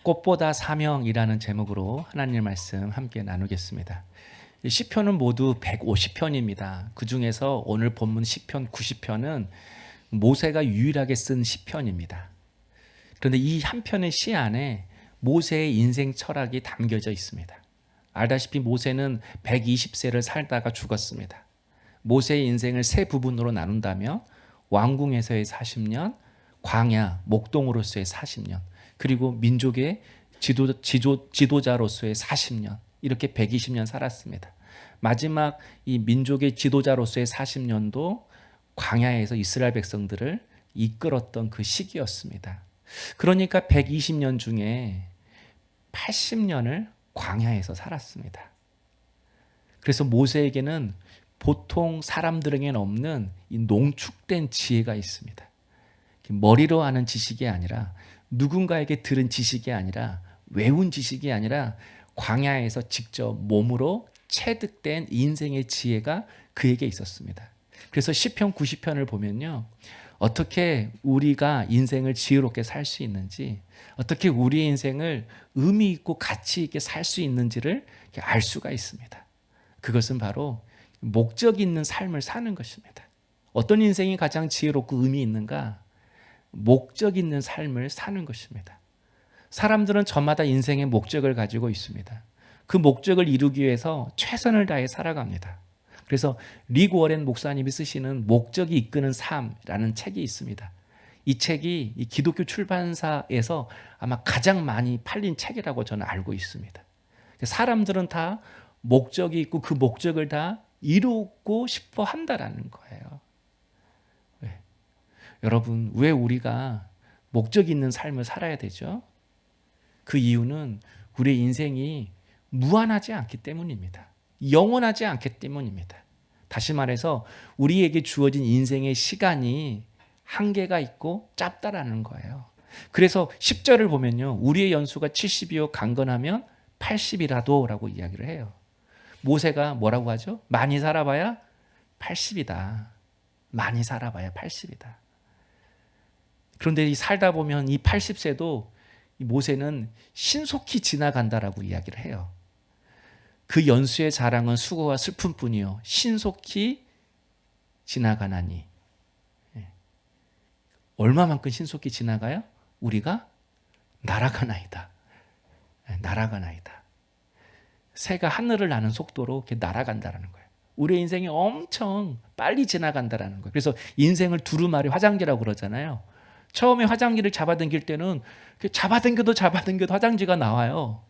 꽃보다 사명이라는 제목으로 하나님의 말씀 함께 나누겠습니다. 시편은 모두 150편입니다. 그 중에서 오늘 본문 시편 90편은 모세가 유일하게 쓴 시편입니다. 그런데 이 한 편의 시 안에 모세의 인생 철학이 담겨져 있습니다. 알다시피 모세는 120세를 살다가 죽었습니다. 모세의 인생을 세 부분으로 나눈다면 왕궁에서의 40년, 광야, 목동으로서의 40년, 그리고 민족의 지도자로서의 40년, 이렇게 120년 살았습니다. 마지막 이 민족의 지도자로서의 40년도 광야에서 이스라엘 백성들을 이끌었던 그 시기였습니다. 그러니까 120년 중에 80년을 광야에서 살았습니다. 그래서 모세에게는 보통 사람들에게는 없는 이 농축된 지혜가 있습니다. 머리로 아는 지식이 아니라, 누군가에게 들은 지식이 아니라, 외운 지식이 아니라 광야에서 직접 몸으로 체득된 인생의 지혜가 그에게 있었습니다. 그래서 시편 90편을 보면요, 어떻게 우리가 인생을 지혜롭게 살 수 있는지, 어떻게 우리의 인생을 의미 있고 가치 있게 살 수 있는지를 알 수가 있습니다. 그것은 바로 목적 있는 삶을 사는 것입니다. 어떤 인생이 가장 지혜롭고 의미 있는가? 목적 있는 삶을 사는 것입니다. 사람들은 저마다 인생의 목적을 가지고 있습니다. 그 목적을 이루기 위해서 최선을 다해 살아갑니다. 그래서 릭 워렌 목사님이 쓰시는 목적이 이끄는 삶이라는 책이 있습니다. 이 책이 이 기독교 출판사에서 아마 가장 많이 팔린 책이라고 저는 알고 있습니다. 사람들은 다 목적이 있고 그 목적을 다 이루고 싶어 한다라는 거예요. 왜? 여러분, 왜 우리가 목적 있는 삶을 살아야 되죠? 그 이유는 우리의 인생이 무한하지 않기 때문입니다. 영원하지 않기 때문입니다. 다시 말해서 우리에게 주어진 인생의 시간이 한계가 있고 짧다라는 거예요. 그래서 10절을 보면요, 우리의 연수가 70이요 강건하면 80이라도 라고 이야기를 해요. 모세가 뭐라고 하죠? 많이 살아봐야 80이다. 많이 살아봐야 80이다. 그런데 살다 보면 이 80세도 모세는 신속히 지나간다라고 이야기를 해요. 그 연수의 자랑은 수고와 슬픔뿐이요 신속히 지나가나니. 얼마만큼 신속히 지나가요? 우리가 날아가나이다. 날아가나이다. 새가 하늘을 나는 속도로 이렇게 날아간다라는 거예요. 우리의 인생이 엄청 빨리 지나간다라는 거예요. 그래서 인생을 두루마리 화장지라고 그러잖아요. 처음에 화장지를 잡아당길 때는 잡아당겨도 화장지가 나와요.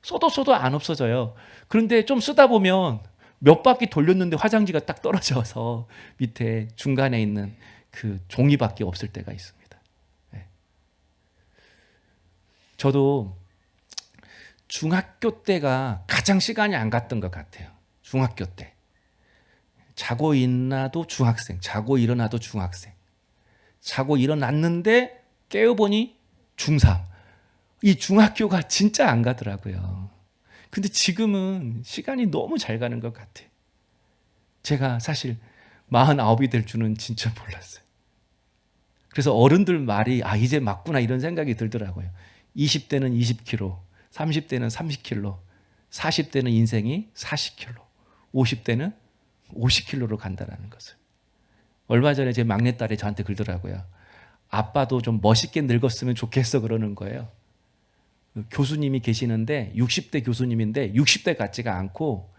써도 안 없어져요. 그런데 좀 쓰다 보면 몇 바퀴 돌렸는데 화장지가 딱 떨어져서 밑에 중간에 있는 그 종이밖에 없을 때가 있습니다. 네. 저도 중학교 때가 가장 시간이 안 갔던 것 같아요. 중학교 때. 자고 일어나도 중학생, 자고 일어나도 중학생. 자고 일어났는데 깨어보니 중3. 이 중학교가 진짜 안 가더라고요. 근데 지금은 시간이 너무 잘 가는 것 같아요. 제가 사실 49이 될 줄은 진짜 몰랐어요. 그래서 어른들 말이 이제 맞구나 이런 생각이 들더라고요. 20대는 20km, 30대는 30km, 40대는 인생이 40km, 50대는 50km로 간다는 것을. 얼마 전에 제 막내딸이 저한테 그러더라고요. 아빠도 좀 멋있게 늙었으면 좋겠어 그러는 거예요. 교수님이 계시는데 60대 교수님인데 60대 같지가 않고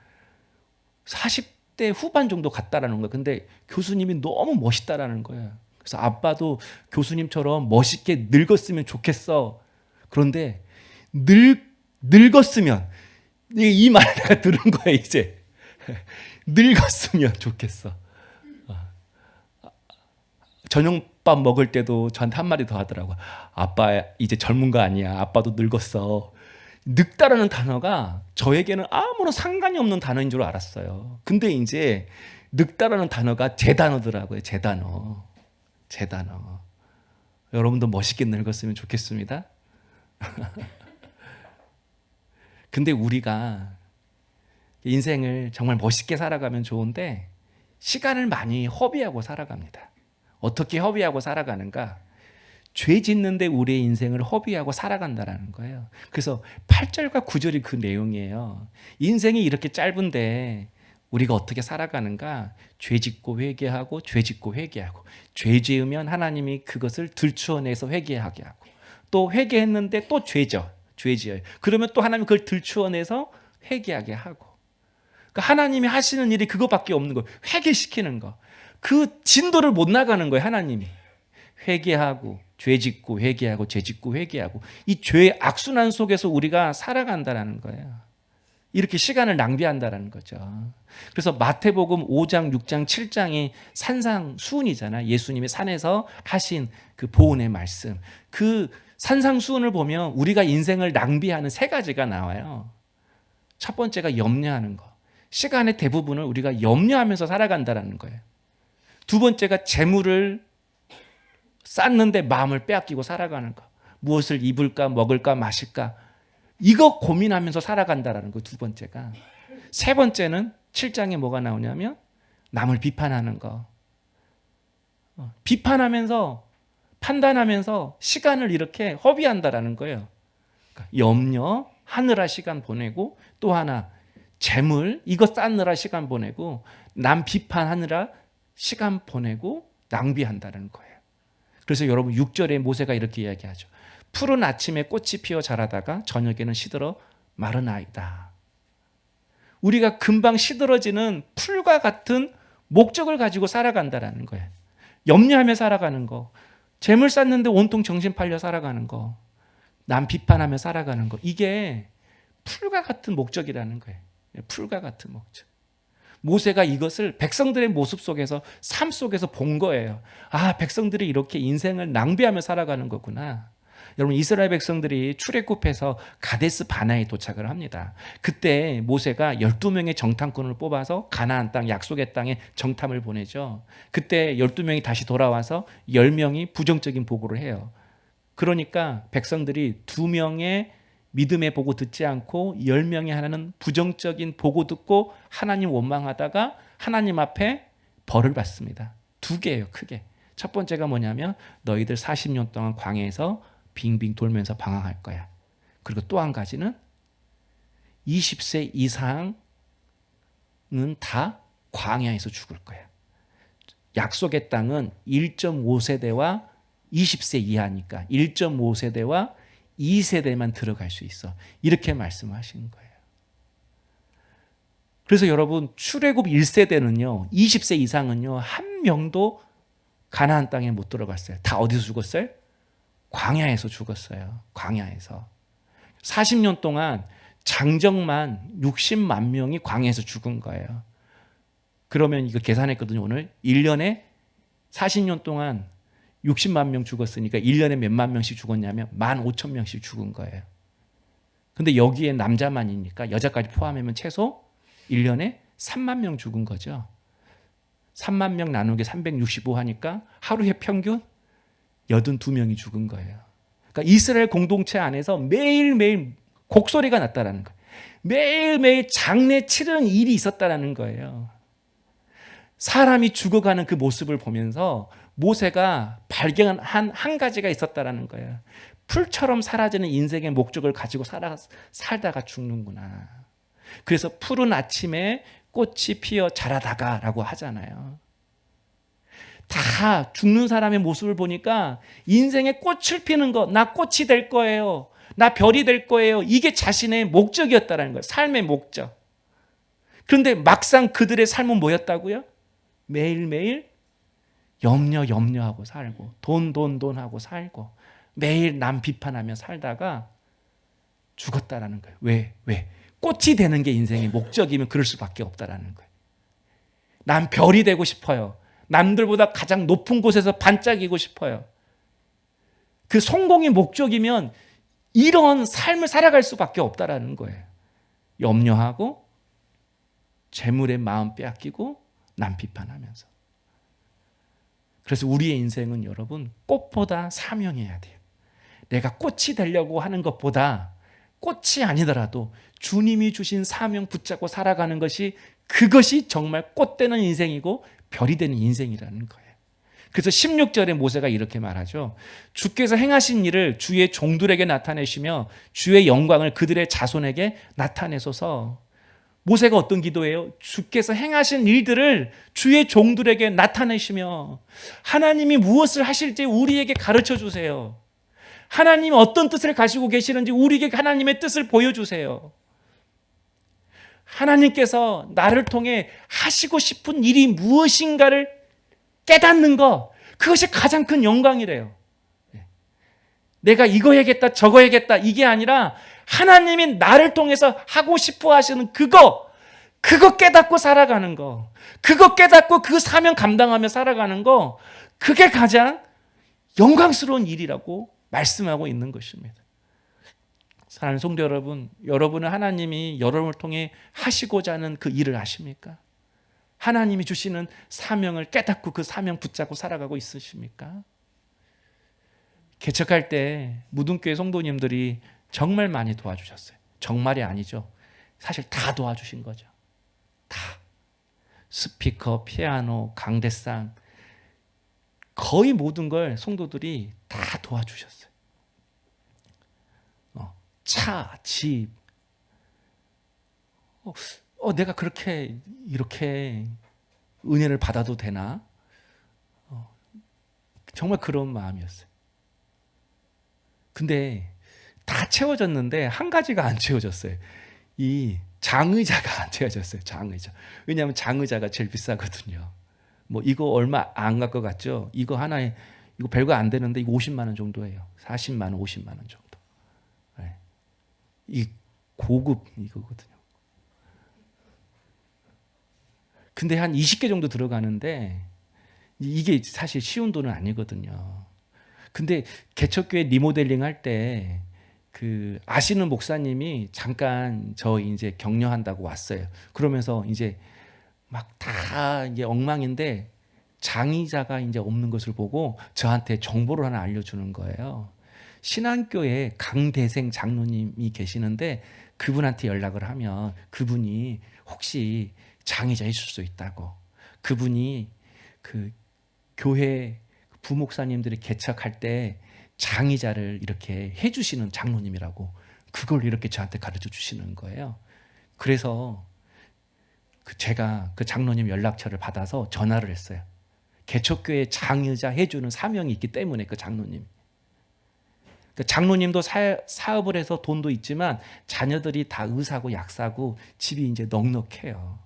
40대 후반 정도 같다라는 거예요. 근데 교수님이 너무 멋있다라는 거예요. 그래서 아빠도 교수님처럼 멋있게 늙었으면 좋겠어. 그런데 늙었으면 이 말을 내가 들은 거예요. 이제 늙었으면 좋겠어. 저녁밥 먹을 때도 저한테 한마디 더 하더라고요. 아빠 이제 젊은 거 아니야. 아빠도 늙었어. 늙다라는 단어가 저에게는 아무런 상관이 없는 단어인 줄 알았어요. 근데 이제 늙다라는 단어가 제 단어더라고요. 제 단어. 여러분도 멋있게 늙었으면 좋겠습니다. 근데 우리가 인생을 정말 멋있게 살아가면 좋은데 시간을 많이 허비하고 살아갑니다. 어떻게 허비하고 살아가는가? 죄 짓는데 우리의 인생을 허비하고 살아간다라는 거예요. 그래서 8절과 9절이 그 내용이에요. 인생이 이렇게 짧은데 우리가 어떻게 살아가는가? 죄 짓고 회개하고 죄 짓고 회개하고 죄 지으면 하나님이 그것을 들추어내서 회개하게 하고 또 회개했는데 또 죄 지어요. 그러면 또 하나님이 그걸 들추어내서 회개하게 하고 그러니까 하나님이 하시는 일이 그거밖에 없는 거예요. 회개시키는 거. 그 진도를 못 나가는 거예요. 하나님이. 회개하고 죄 짓고 회개하고 죄 짓고 회개하고 이 죄의 악순환 속에서 우리가 살아간다는 거예요. 이렇게 시간을 낭비한다는 거죠. 그래서 마태복음 5장, 6장, 7장이 산상수훈이잖아요. 예수님이 산에서 하신 그 보훈의 말씀. 그 산상수훈을 보면 우리가 인생을 낭비하는 세 가지가 나와요. 첫 번째가 염려하는 거. 시간의 대부분을 우리가 염려하면서 살아간다는 거예요. 두 번째가 재물을 쌓는데 마음을 빼앗기고 살아가는 거. 무엇을 입을까, 먹을까, 마실까. 이거 고민하면서 살아간다는 거 두 번째가. 세 번째는 7장에 뭐가 나오냐면 남을 비판하는 거. 비판하면서 판단하면서 시간을 이렇게 허비한다라는 거예요. 그러니까 염려, 하느라 시간 보내고 또 하나 재물, 이거 쌓느라 시간 보내고 남 비판하느라 시간 보내고 낭비한다는 거예요. 그래서 여러분 6절에 모세가 이렇게 이야기하죠. 푸른 아침에 꽃이 피어 자라다가 저녁에는 시들어 마른 아이다. 우리가 금방 시들어지는 풀과 같은 목적을 가지고 살아간다라는 거예요. 염려하며 살아가는 거. 재물 쌓는데 온통 정신 팔려 살아가는 거. 남 비판하며 살아가는 거. 이게 풀과 같은 목적이라는 거예요. 풀과 같은 목적. 모세가 이것을 백성들의 모습 속에서 삶 속에서 본 거예요. 아, 백성들이 이렇게 인생을 낭비하며 살아가는 거구나. 여러분 이스라엘 백성들이 출애굽해서 가데스 바나에 도착을 합니다. 그때 모세가 12명의 정탐꾼을 뽑아서 가나안 땅 약속의 땅에 정탐을 보내죠. 그때 12명이 다시 돌아와서 10명이 부정적인 보고를 해요. 그러니까 백성들이 2명의 믿음의 보고 듣지 않고 10명이 하나는 부정적인 보고 듣고 하나님 원망하다가 하나님 앞에 벌을 받습니다. 2개예요, 크게. 첫 번째가 뭐냐면 너희들 40년 동안 광야에서 빙빙 돌면서 방황할 거야. 그리고 또 한 가지는 20세 이상은 다 광야에서 죽을 거야. 약속의 땅은 1.5세대와 20세 이하니까 1.5세대와 2세대만 들어갈 수 있어. 이렇게 말씀하신 거예요. 그래서 여러분 출애굽 1세대는요. 20세 이상은요. 한 명도 가나안 땅에 못 들어갔어요. 다 어디서 죽었어요? 광야에서 죽었어요. 광야에서. 40년 동안 장정만 60만 명이 광야에서 죽은 거예요. 그러면 이거 계산했거든요. 오늘 1년에 40년 동안 60만 명 죽었으니까 1년에 몇만 명씩 죽었냐면 15,000명씩 죽은 거예요. 근데 여기에 남자만이니까 여자까지 포함하면 최소 1년에 3만 명 죽은 거죠. 3만 명 나누기 365 하니까 하루에 평균 82명이 죽은 거예요. 그러니까 이스라엘 공동체 안에서 매일매일 곡소리가 났다라는 거예요. 매일매일 장례 치르는 일이 있었다라는 거예요. 사람이 죽어가는 그 모습을 보면서 모세가 발견한 한 가지가 있었다라는 거예요. 풀처럼 사라지는 인생의 목적을 가지고 살다가 죽는구나. 그래서 푸른 아침에 꽃이 피어 자라다가라고 하잖아요. 다 죽는 사람의 모습을 보니까 인생에 꽃을 피는 거, 나 꽃이 될 거예요. 나 별이 될 거예요. 이게 자신의 목적이었다는 거예요. 삶의 목적. 그런데 막상 그들의 삶은 뭐였다고요? 매일매일 염려하고 살고 돈 하고 살고 매일 남 비판하며 살다가 죽었다라는 거예요. 왜? 꽃이 되는 게 인생의 목적이면 그럴 수밖에 없다라는 거예요. 난 별이 되고 싶어요. 남들보다 가장 높은 곳에서 반짝이고 싶어요. 그 성공이 목적이면 이런 삶을 살아갈 수밖에 없다라는 거예요. 염려하고 재물에 마음 빼앗기고 남 비판하면서. 그래서 우리의 인생은 여러분 꽃보다 사명해야 돼요. 내가 꽃이 되려고 하는 것보다 꽃이 아니더라도 주님이 주신 사명 붙잡고 살아가는 것이 그것이 정말 꽃 되는 인생이고 별이 되는 인생이라는 거예요. 그래서 16절에 모세가 이렇게 말하죠. 주께서 행하신 일을 주의 종들에게 나타내시며 주의 영광을 그들의 자손에게 나타내소서. 모세가 어떤 기도예요? 주께서 행하신 일들을 주의 종들에게 나타내시며 하나님이 무엇을 하실지 우리에게 가르쳐 주세요. 하나님이 어떤 뜻을 가지고 계시는지 우리에게 하나님의 뜻을 보여주세요. 하나님께서 나를 통해 하시고 싶은 일이 무엇인가를 깨닫는 것, 그것이 가장 큰 영광이래요. 내가 이거 해야겠다, 저거 해야겠다, 이게 아니라 하나님이 나를 통해서 하고 싶어 하시는 그거 깨닫고 살아가는 거, 그거 깨닫고 그 사명 감당하며 살아가는 거, 그게 가장 영광스러운 일이라고 말씀하고 있는 것입니다. 사랑하는 성도 여러분, 여러분은 하나님이 여러분을 통해 하시고자 하는 그 일을 아십니까? 하나님이 주시는 사명을 깨닫고 그 사명 붙잡고 살아가고 있으십니까? 개척할 때 무등교회 성도님들이 정말 많이 도와주셨어요. 정말이 아니죠. 사실 다 도와주신 거죠. 다. 스피커, 피아노, 강대상, 거의 모든 걸 성도들이 다 도와주셨어요. 차, 집. 내가 이렇게 은혜를 받아도 되나? 정말 그런 마음이었어요. 근데 다 채워졌는데 한 가지가 안 채워졌어요. 이 장의자가 안 채워졌어요. 장의자. 왜냐하면 장의자가 제일 비싸거든요. 뭐 이거 얼마 안 갈 것 같죠? 이거 하나에 이거 별거 안 되는데 이거 50만 원 정도예요. 40만 원, 50만 원 정도. 네. 이 고급 이거거든요. 근데 한 20개 정도 들어가는데 이게 사실 쉬운 돈은 아니거든요. 근데 개척교회 리모델링 할 때 그 아시는 목사님이 잠깐 저 이제 격려한다고 왔어요. 그러면서 이제 막 다 이제 엉망인데 장의자가 이제 없는 것을 보고 저한테 정보를 하나 알려주는 거예요. 신안교회 강대생 장로님이 계시는데 그분한테 연락을 하면 그분이 혹시 장의자 해줄 수 있다고. 그분이 그 교회 부목사님들이 개척할 때 장의자를 이렇게 해주시는 장로님이라고 그걸 이렇게 저한테 가르쳐 주시는 거예요. 그래서 제가 그 장로님 연락처를 받아서 전화를 했어요. 개척교회 장의자 해주는 사명이 있기 때문에 그 장로님. 그 장로님도 사업을 해서 돈도 있지만 자녀들이 다 의사고 약사고 집이 이제 넉넉해요.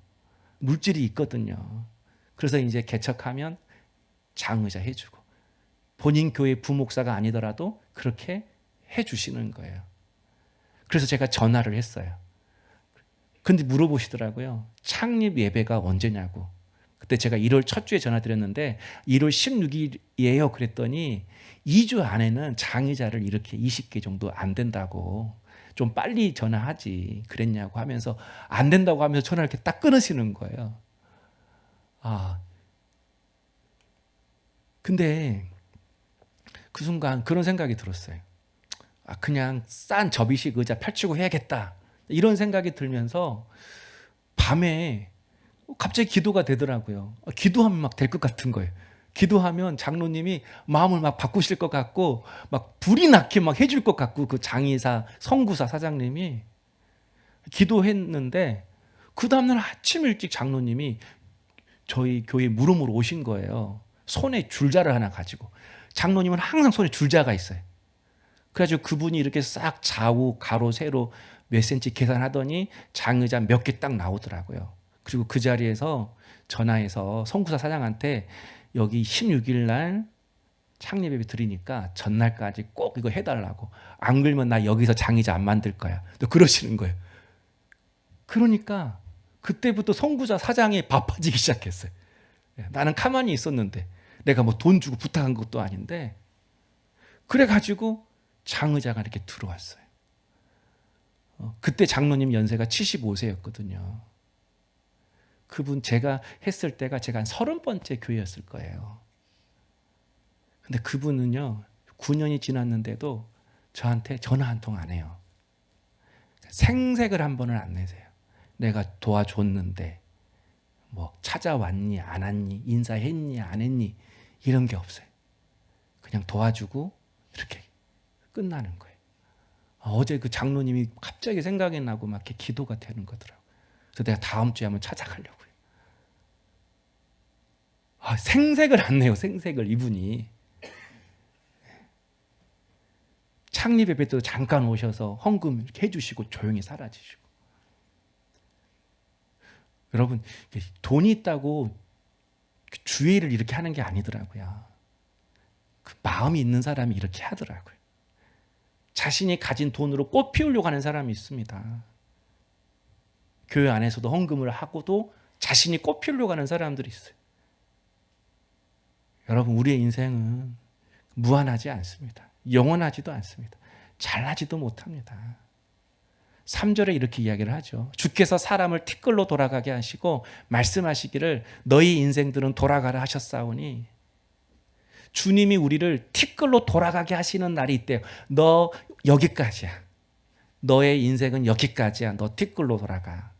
물질이 있거든요. 그래서 이제 개척하면 장의자 해주고 본인 교회 부목사가 아니더라도 그렇게 해주시는 거예요. 그래서 제가 전화를 했어요. 근데 물어보시더라고요. 창립 예배가 언제냐고. 그때 제가 1월 첫 주에 전화 드렸는데 1월 16일이에요. 그랬더니 2주 안에는 장의자를 이렇게 20개 정도 안 된다고. 좀 빨리 전화하지 그랬냐고 하면서 안 된다고 하면서 전화를 이렇게 딱 끊으시는 거예요. 근데 그 순간 그런 생각이 들었어요. 그냥 싼 접이식 의자 펼치고 해야겠다. 이런 생각이 들면서 밤에 갑자기 기도가 되더라고요. 기도하면 막 될 것 같은 거예요. 기도하면 장로님이 마음을 막 바꾸실 것 같고 막 불이 나게 막 해줄 것 같고 그 장의사 성구사 사장님이 기도했는데 그 다음날 아침 일찍 장로님이 저희 교회 물음으로 오신 거예요. 손에 줄자를 하나 가지고. 장로님은 항상 손에 줄자가 있어요. 그래가지고 그분이 이렇게 싹 좌우 가로 세로 몇 센치 계산하더니 장의자 몇 개 딱 나오더라고요. 그리고 그 자리에서 전화해서 성구사 사장한테 여기 16일 날 창립 예배 드리니까 전날까지 꼭 이거 해달라고. 안 그러면 나 여기서 장의자 안 만들 거야. 또 그러시는 거예요. 그러니까 그때부터 성구사 사장이 바빠지기 시작했어요. 나는 가만히 있었는데 내가 뭐 돈 주고 부탁한 것도 아닌데 그래가지고 장의자가 이렇게 들어왔어요. 그때 장로님 연세가 75세였거든요. 그분 제가 했을 때가 제가 한 30번째 교회였을 거예요. 근데 그분은요 9년이 지났는데도 저한테 전화 한 통 안 해요. 생색을 한 번은 안 내세요. 내가 도와줬는데 뭐 찾아왔니 안 왔니 인사했니 안 했니 이런 게 없어요. 그냥 도와주고 이렇게 끝나는 거예요. 어제 그 장로님이 갑자기 생각이 나고 막 이렇게 기도가 되는 거더라고요. 그래서 내가 다음 주에 한번 찾아가려고요. 생색을 안 내요. 생색을 이분이. 창립 예배 때도 잠깐 오셔서 헌금 이렇게 해주시고 조용히 사라지시고. 여러분, 돈이 있다고 주의를 이렇게 하는 게 아니더라고요. 그 마음이 있는 사람이 이렇게 하더라고요. 자신이 가진 돈으로 꽃 피우려고 하는 사람이 있습니다. 교회 안에서도 헌금을 하고도 자신이 꽃 피우려고 하는 사람들이 있어요. 여러분, 우리의 인생은 무한하지 않습니다. 영원하지도 않습니다. 잘나지도 못합니다. 3절에 이렇게 이야기를 하죠. 주께서 사람을 티끌로 돌아가게 하시고 말씀하시기를 너희 인생들은 돌아가라 하셨사오니, 주님이 우리를 티끌로 돌아가게 하시는 날이 있대요. 너 여기까지야. 너의 인생은 여기까지야. 너 티끌로 돌아가.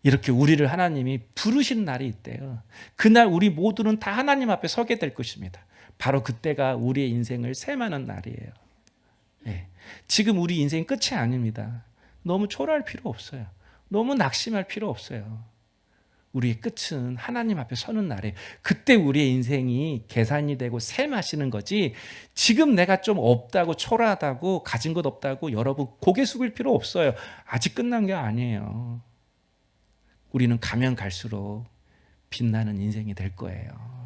이렇게 우리를 하나님이 부르신 날이 있대요. 그날 우리 모두는 다 하나님 앞에 서게 될 것입니다. 바로 그때가 우리의 인생을 셈하는 날이에요. 네. 지금 우리 인생 끝이 아닙니다. 너무 초라할 필요 없어요. 너무 낙심할 필요 없어요. 우리의 끝은 하나님 앞에 서는 날에 그때 우리의 인생이 계산이 되고 셈하시는 거지, 지금 내가 좀 없다고 초라하다고 가진 것 없다고 여러분 고개 숙일 필요 없어요. 아직 끝난 게 아니에요. 우리는 가면 갈수록 빛나는 인생이 될 거예요.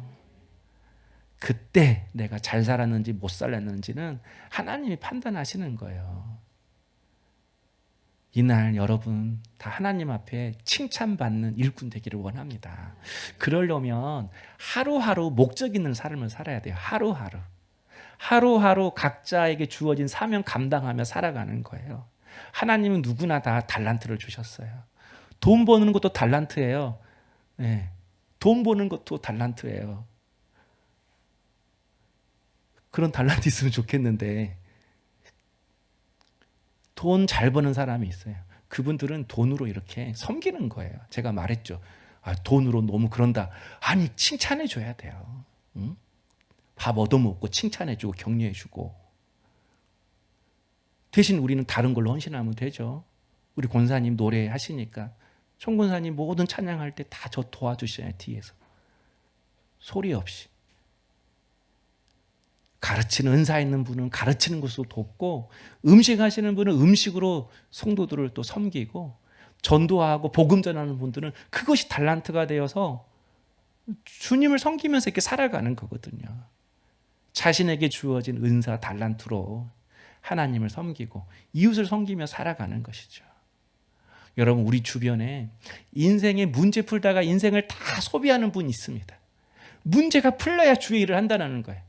그때 내가 잘 살았는지 못 살았는지는 하나님이 판단하시는 거예요. 이날 여러분 다 하나님 앞에 칭찬받는 일꾼 되기를 원합니다. 그러려면 하루하루 목적 있는 삶을 살아야 돼요. 하루하루. 하루하루 각자에게 주어진 사명 감당하며 살아가는 거예요. 하나님은 누구나 다 달란트를 주셨어요. 돈 버는 것도 달란트예요. 네. 돈 버는 것도 달란트예요. 그런 달란트 있으면 좋겠는데, 돈 잘 버는 사람이 있어요. 그분들은 돈으로 이렇게 섬기는 거예요. 제가 말했죠. 돈으로 너무 그런다. 아니, 칭찬해 줘야 돼요. 응? 밥 얻어먹고 칭찬해 주고 격려해 주고. 대신 우리는 다른 걸로 헌신하면 되죠. 우리 권사님 노래하시니까 총 권사님 모든 찬양할 때 다 저 도와주셔요. 뒤에서 소리 없이. 가르치는 은사 있는 분은 가르치는 것으로 돕고, 음식 하시는 분은 음식으로 성도들을 또 섬기고, 전도하고 복음 전하는 분들은 그것이 달란트가 되어서 주님을 섬기면서 이렇게 살아가는 거거든요. 자신에게 주어진 은사 달란트로 하나님을 섬기고 이웃을 섬기며 살아가는 것이죠. 여러분, 우리 주변에 인생의 문제 풀다가 인생을 다 소비하는 분이 있습니다. 문제가 풀려야 주의 일을 한다는 거예요.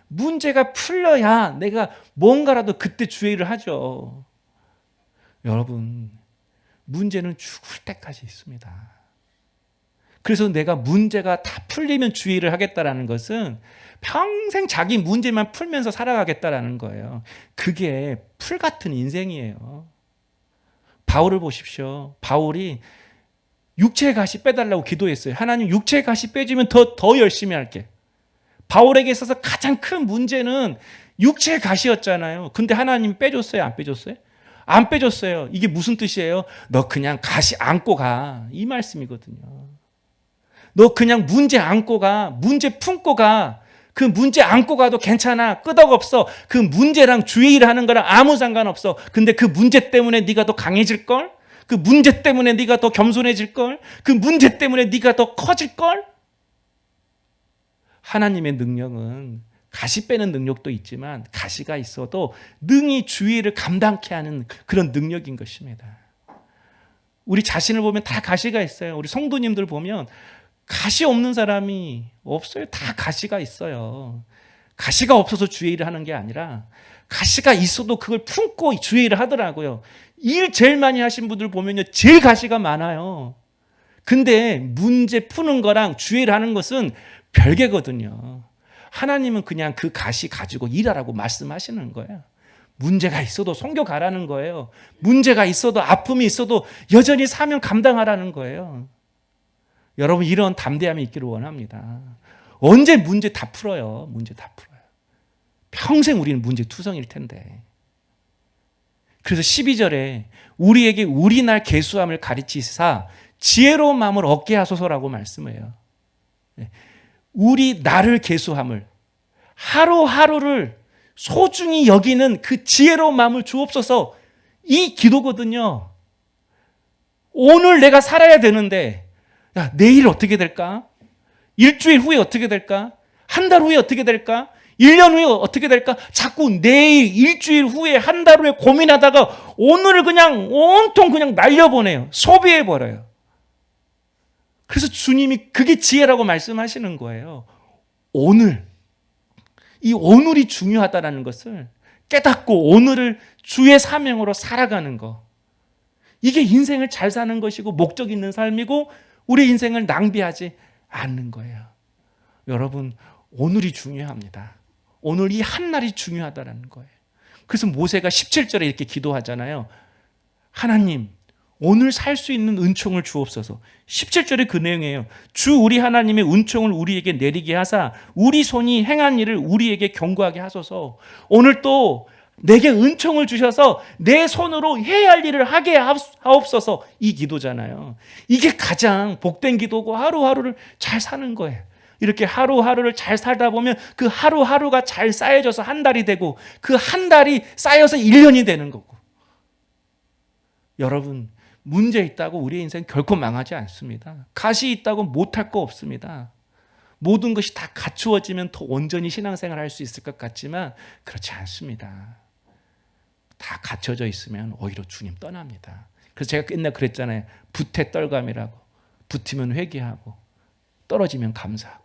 문제가 풀려야 내가 뭔가라도 그때 주의 일을 하죠. 여러분, 문제는 죽을 때까지 있습니다. 그래서 내가 문제가 다 풀리면 주의 일을 하겠다는 것은 평생 자기 문제만 풀면서 살아가겠다는 거예요. 그게 풀 같은 인생이에요. 바울을 보십시오. 바울이 육체의 가시 빼달라고 기도했어요. 하나님, 육체의 가시 빼주면 더 열심히 할게. 바울에게 있어서 가장 큰 문제는 육체의 가시였잖아요. 근데 하나님 빼줬어요? 안 빼줬어요? 안 빼줬어요. 이게 무슨 뜻이에요? 너 그냥 가시 안고 가. 이 말씀이거든요. 너 그냥 문제 안고 가. 문제 품고 가. 그 문제 안고 가도 괜찮아. 끄덕없어. 그 문제랑 주의 일을 하는 거랑 아무 상관없어. 근데 그 문제 때문에 네가 더 강해질걸? 그 문제 때문에 네가 더 겸손해질걸? 그 문제 때문에 네가 더 커질걸? 하나님의 능력은 가시 빼는 능력도 있지만 가시가 있어도 능히 주의를 감당케 하는 그런 능력인 것입니다. 우리 자신을 보면 다 가시가 있어요. 우리 성도님들 보면 가시 없는 사람이 없어요. 다 가시가 있어요. 가시가 없어서 주의 일을 하는 게 아니라 가시가 있어도 그걸 품고 주의 일을 하더라고요. 일 제일 많이 하신 분들 보면요, 제일 가시가 많아요. 근데 문제 푸는 거랑 주의 일을 하는 것은 별개거든요. 하나님은 그냥 그 가시 가지고 일하라고 말씀하시는 거예요. 문제가 있어도 선교 가라는 거예요. 문제가 있어도 아픔이 있어도 여전히 사명 감당하라는 거예요. 여러분, 이런 담대함이 있기를 원합니다. 언제 문제 다 풀어요? 문제 다 풀어요. 평생 우리는 문제 투성일 텐데. 그래서 12절에 우리에게 우리 날 계수함을 가르치사 지혜로운 마음을 얻게 하소서라고 말씀해요. 우리 나를 계수함을, 하루하루를 소중히 여기는 그 지혜로운 마음을 주옵소서. 이 기도거든요. 오늘 내가 살아야 되는데, 야, 내일 어떻게 될까? 일주일 후에 어떻게 될까? 한 달 후에 어떻게 될까? 1년 후에 어떻게 될까? 자꾸 내일, 일주일 후에, 한 달 후에 고민하다가 오늘을 그냥 온통 그냥 날려보내요. 소비해버려요. 그래서 주님이 그게 지혜라고 말씀하시는 거예요. 오늘, 이 오늘이 중요하다는 것을 깨닫고 오늘을 주의 사명으로 살아가는 거. 이게 인생을 잘 사는 것이고 목적 있는 삶이고 우리 인생을 낭비하지 않는 거예요. 여러분, 오늘이 중요합니다. 오늘 이 한날이 중요하다는 거예요. 그래서 모세가 17절에 이렇게 기도하잖아요. 하나님, 오늘 살 수 있는 은총을 주옵소서. 17절에 그 내용이에요. 주 우리 하나님의 은총을 우리에게 내리게 하사 우리 손이 행한 일을 우리에게 경고하게 하소서. 오늘 또 내게 은총을 주셔서 내 손으로 해야 할 일을 하게 하옵소서. 이 기도잖아요. 이게 가장 복된 기도고 하루하루를 잘 사는 거예요. 이렇게 하루하루를 잘 살다 보면 그 하루하루가 잘 쌓여져서 한 달이 되고 그 한 달이 쌓여서 1년이 되는 거고. 여러분, 문제 있다고 우리의 인생 결코 망하지 않습니다. 가시 있다고 못할 거 없습니다. 모든 것이 다 갖추어지면 더 온전히 신앙생활을 할 수 있을 것 같지만 그렇지 않습니다. 다 갖춰져 있으면 오히려 주님 떠납니다. 그래서 제가 옛날 그랬잖아요. 붙에 떨감이라고. 붙으면 회개하고 떨어지면 감사하고.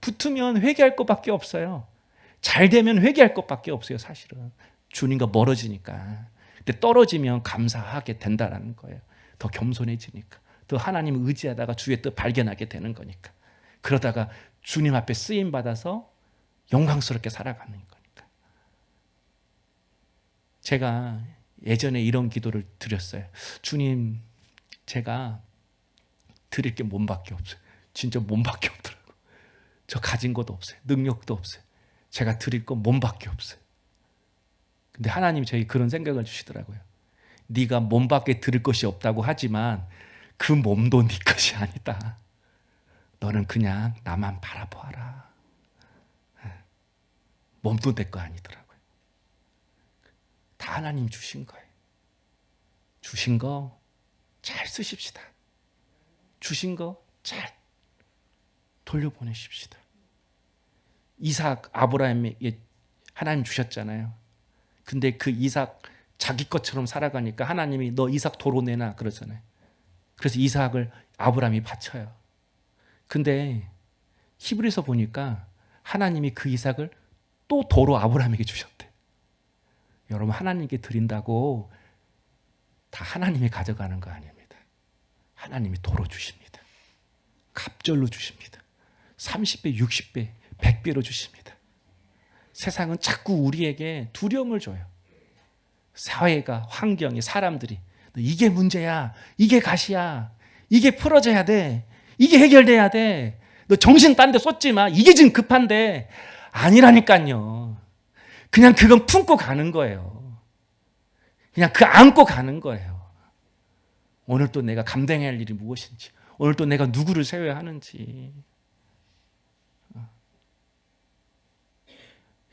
붙으면 회개할 것밖에 없어요. 잘 되면 회개할 것밖에 없어요. 사실은 주님과 멀어지니까. 근데 떨어지면 감사하게 된다는 거예요. 더 겸손해지니까. 더 하나님을 의지하다가 주의 뜻 발견하게 되는 거니까. 그러다가 주님 앞에 쓰임받아서 영광스럽게 살아가는 거니까. 제가 예전에 이런 기도를 드렸어요. 주님, 제가 드릴 게 몸밖에 없어요. 진짜 몸밖에 없더라고요. 저 가진 것도 없어요. 능력도 없어요. 제가 드릴 건 몸밖에 없어요. 근데 하나님이 저에게 그런 생각을 주시더라고요. 네가 몸밖에 드릴 것이 없다고 하지만 그 몸도 네 것이 아니다. 너는 그냥 나만 바라보아라. 몸도 내 거 아니더라고요. 다 하나님 주신 거예요. 주신 거 잘 쓰십시다. 주신 거 잘 돌려보내십시다. 이삭, 아브라함에게 하나님 주셨잖아요. 근데 그 이삭 자기 것처럼 살아가니까 하나님이 너 이삭 도로 내놔 그러잖아요. 그래서 이삭을 아브라함이 바쳐요. 근데 히브리서 보니까 하나님이 그 이삭을 또 도로 아브라함에게 주셨대. 여러분, 하나님께 드린다고 다 하나님이 가져가는 거 아닙니다. 하나님이 도로 주십니다. 갑절로 주십니다. 30배, 60배, 100배로 주십니다. 세상은 자꾸 우리에게 두려움을 줘요. 사회가, 환경이, 사람들이 이게 문제야, 이게 가시야, 이게 풀어져야 돼, 이게 해결돼야 돼, 너 정신 딴 데 쏟지 마, 이게 지금 급한데. 아니라니까요. 그냥 그건 품고 가는 거예요. 그냥 그 안고 가는 거예요. 오늘 또 내가 감당해야 할 일이 무엇인지, 오늘 또 내가 누구를 세워야 하는지.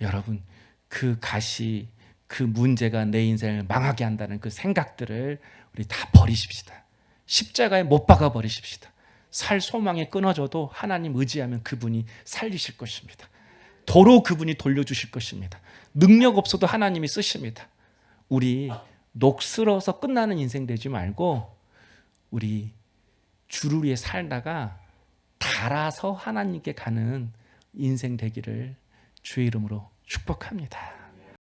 여러분, 그 가시, 그 문제가 내 인생을 망하게 한다는 그 생각들을 우리 다 버리십시다. 십자가에 못 박아 버리십시다. 살 소망이 끊어져도 하나님 의지하면 그분이 살리실 것입니다. 도로 그분이 돌려주실 것입니다. 능력 없어도 하나님이 쓰십니다. 우리 녹슬어서 끝나는 인생 되지 말고 우리 주를 위해 살다가 달아서 하나님께 가는 인생 되기를 주의 이름으로 축복합니다.